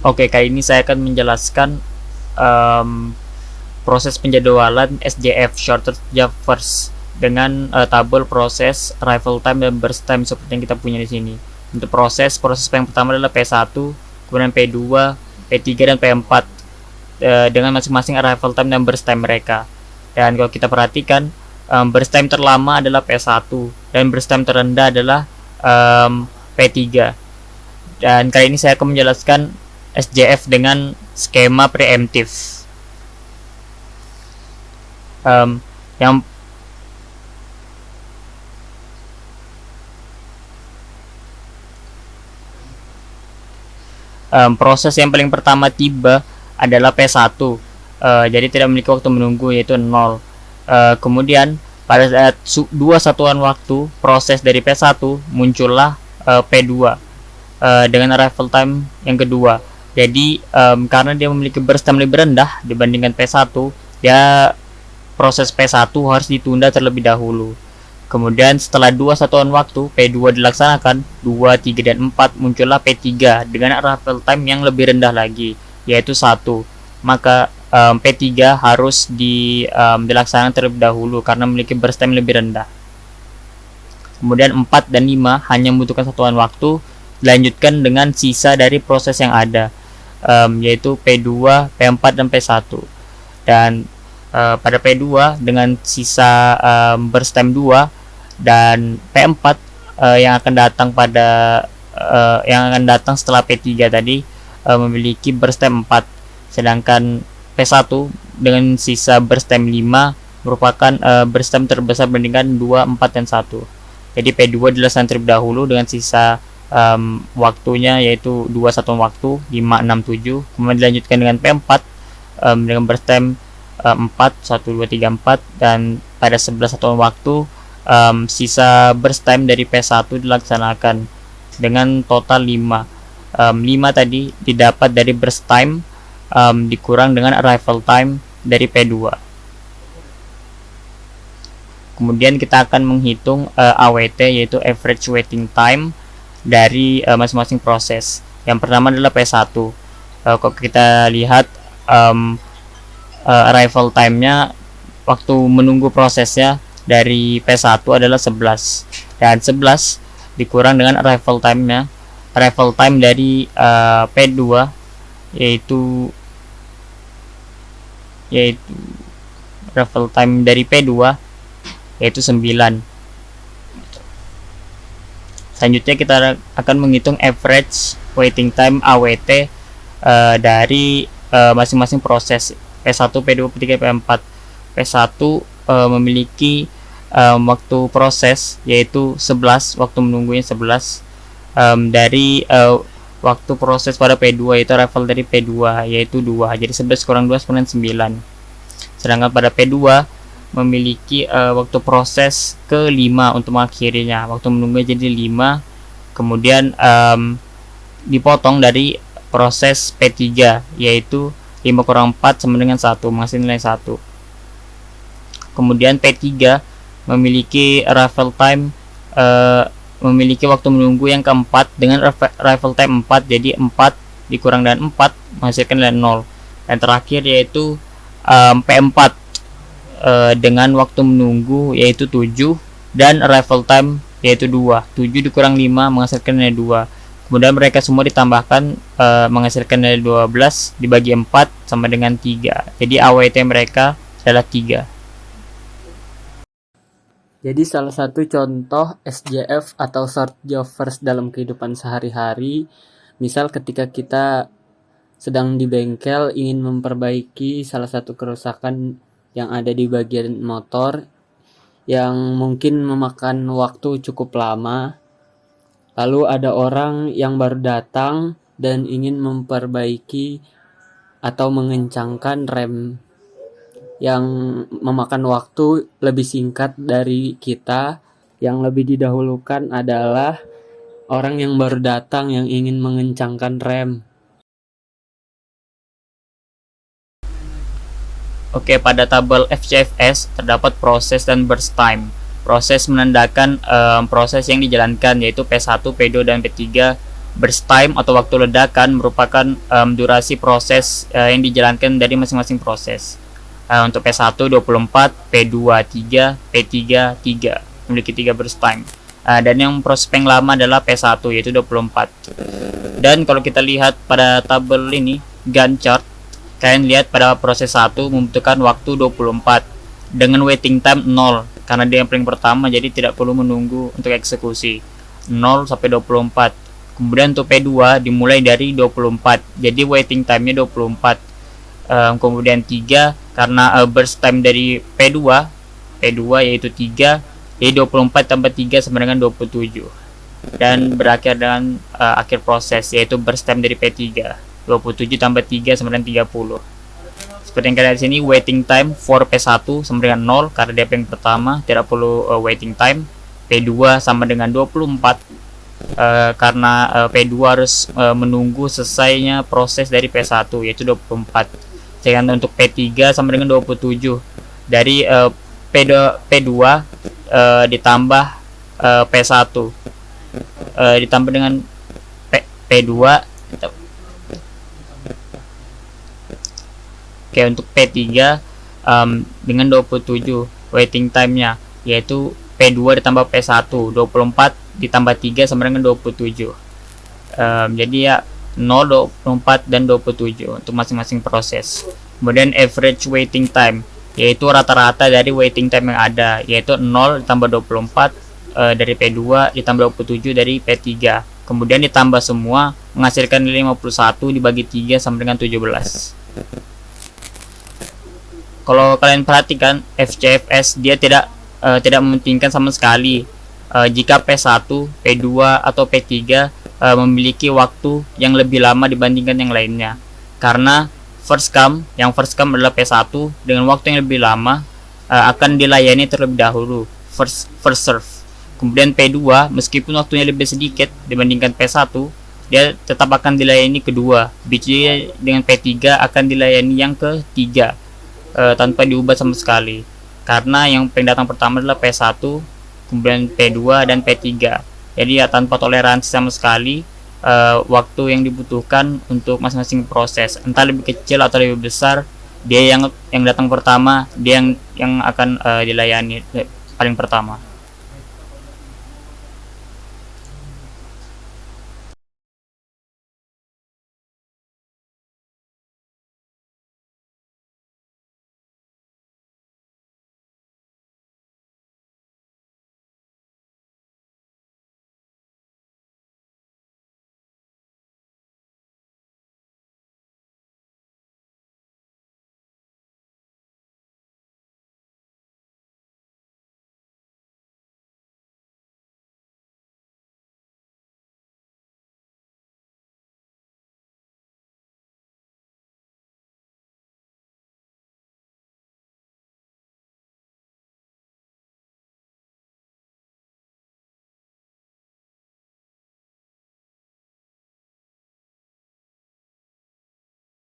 Oke, kali ini saya akan menjelaskan um, proses penjadwalan SJF (Shortest Job First) dengan tabel proses arrival time dan burst time seperti yang kita punya di sini. Untuk proses yang pertama adalah P1, kemudian P2, P3 dan P4 dengan masing-masing arrival time dan burst time mereka. Dan kalau kita perhatikan, burst time terlama adalah P1 dan burst time terendah adalah P3. Dan kali ini saya akan menjelaskan SJF dengan skema preemptif. Yang proses yang paling pertama tiba adalah P1, jadi tidak memiliki waktu menunggu, yaitu 0. Kemudian pada saat 2 satuan waktu proses dari P1 muncullah P2 dengan arrival time yang kedua. Jadi karena dia memiliki burst time lebih rendah dibandingkan P1, dia proses P1 harus ditunda terlebih dahulu. Kemudian setelah 2 satuan waktu P2 dilaksanakan, 2, 3 dan 4 muncullah P3 dengan arrival time yang lebih rendah lagi, yaitu 1. Maka P3 harus dilaksanakan terlebih dahulu karena memiliki burst time lebih rendah. Kemudian 4 dan 5 hanya membutuhkan satuan waktu, dilanjutkan dengan sisa dari proses yang ada, yaitu P2, P4 dan P1. Dan pada P2 dengan sisa burst time 2 dan P4 yang akan datang setelah P3 tadi memiliki burst time 4, sedangkan P1 dengan sisa burst time 5 merupakan burst time terbesar bandingkan 2, 4 dan 1. Jadi P2 dilaksanakan terlebih dahulu dengan sisa waktunya yaitu 2 satuan waktu 5, 6, 7. Kemudian dilanjutkan dengan P4 dengan burst time 4, 1, 2, 3, 4, dan pada 11 satuan waktu sisa burst time dari P1 dilaksanakan dengan total 5. 5 tadi didapat dari burst time dikurang dengan arrival time dari P2. Kemudian kita akan menghitung AWT, yaitu average waiting time dari masing-masing proses. Yang pertama adalah P1. Kalau kita lihat arrival time-nya, waktu menunggu prosesnya dari P1 adalah 11, dan 11 dikurang dengan arrival time dari P2 yaitu arrival time dari P2 yaitu 9. Selanjutnya kita akan menghitung average waiting time AWT dari masing-masing proses P1, P2, P3, P4. P1 memiliki waktu proses yaitu 11, waktu menunggunya 11 dari waktu proses pada P2 yaitu arrival dari P2 yaitu 2. Jadi 11 kurang 2 sama dengan 9. Sedangkan pada P2 memiliki waktu proses ke-5 untuk mengakhirinya, waktu menunggu jadi 5. Kemudian dipotong dari proses P3 yaitu 5 kurang 4 sama dengan 1, menghasilkan nilai 1. Kemudian P3 memiliki arrival time memiliki waktu menunggu yang keempat dengan arrival time 4, jadi 4 dikurang dengan 4 menghasilkan nilai 0. Dan terakhir yaitu P4 dengan waktu menunggu yaitu 7 dan arrival time yaitu 2. 7 dikurang 5 menghasilkan nilai 2. Kemudian mereka semua ditambahkan menghasilkan nilai 12 dibagi 4 sama dengan 3. Jadi AWT mereka adalah 3. Jadi salah satu contoh SJF atau short job first dalam kehidupan sehari-hari, misal ketika kita sedang di bengkel ingin memperbaiki salah satu kerusakan yang ada di bagian motor yang mungkin memakan waktu cukup lama. Lalu ada orang yang baru datang dan ingin memperbaiki atau mengencangkan rem yang memakan waktu lebih singkat dari kita. Yang lebih didahulukan adalah orang yang baru datang yang ingin mengencangkan rem. Oke, pada tabel FCFS terdapat proses dan burst time. Proses menandakan proses yang dijalankan yaitu P1, P2 dan P3 burst time atau waktu ledakan merupakan durasi proses yang dijalankan dari masing-masing proses. Untuk P1 24, P2 3, P3 3, memiliki 3 burst time. Dan yang proses paling lama adalah P1 yaitu 24. Dan kalau kita lihat pada tabel ini Gantt chart, kalian lihat pada proses 1 membutuhkan waktu 24 dengan waiting time 0 karena dia yang paling pertama, jadi tidak perlu menunggu untuk eksekusi 0 sampai 24. Kemudian untuk P2 dimulai dari 24, jadi waiting time-nya 24. Kemudian 3 karena burst time dari P2 yaitu 3, jadi 24 tambah 3 sama dengan 27. Dan berakhir dengan akhir proses yaitu burst time dari P3, 27 tambah 3 sama dengan 30. Seperti yang kalian lihat di sini, waiting time for P1 sama dengan 0 karena dia yang pertama, tidak perlu waiting time. P2 sama dengan 24 karena P2 harus menunggu selesainya proses dari P1 yaitu 24. Sedangkan untuk P3 sama dengan 27 dari P2 ditambah P1 ditambah dengan P2. Oke, untuk P3 dengan 27 waiting time-nya yaitu P2 ditambah P1, 24 ditambah 3 sama dengan 27. Jadi ya 0, 24 dan 27 untuk masing-masing proses. Kemudian average waiting time yaitu rata-rata dari waiting time yang ada, yaitu 0 ditambah 24 dari P2 ditambah 27 dari P3. Kemudian ditambah semua menghasilkan nilai 51 dibagi 3 sama dengan 17. Kalau kalian perhatikan FCFS dia tidak mementingkan sama sekali jika P1, P2 atau P3 memiliki waktu yang lebih lama dibandingkan yang lainnya. Karena first come adalah P1 dengan waktu yang lebih lama akan dilayani terlebih dahulu, first serve. Kemudian P2 meskipun waktunya lebih sedikit dibandingkan P1, dia tetap akan dilayani kedua. Jadi dengan P3 akan dilayani yang ketiga tanpa diubah sama sekali. Karena yang pendatang pertama adalah P1, kemudian P2 dan P3. Jadi ya tanpa toleransi sama sekali waktu yang dibutuhkan untuk masing-masing proses, entah lebih kecil atau lebih besar, dia yang datang pertama, dia yang akan dilayani paling pertama.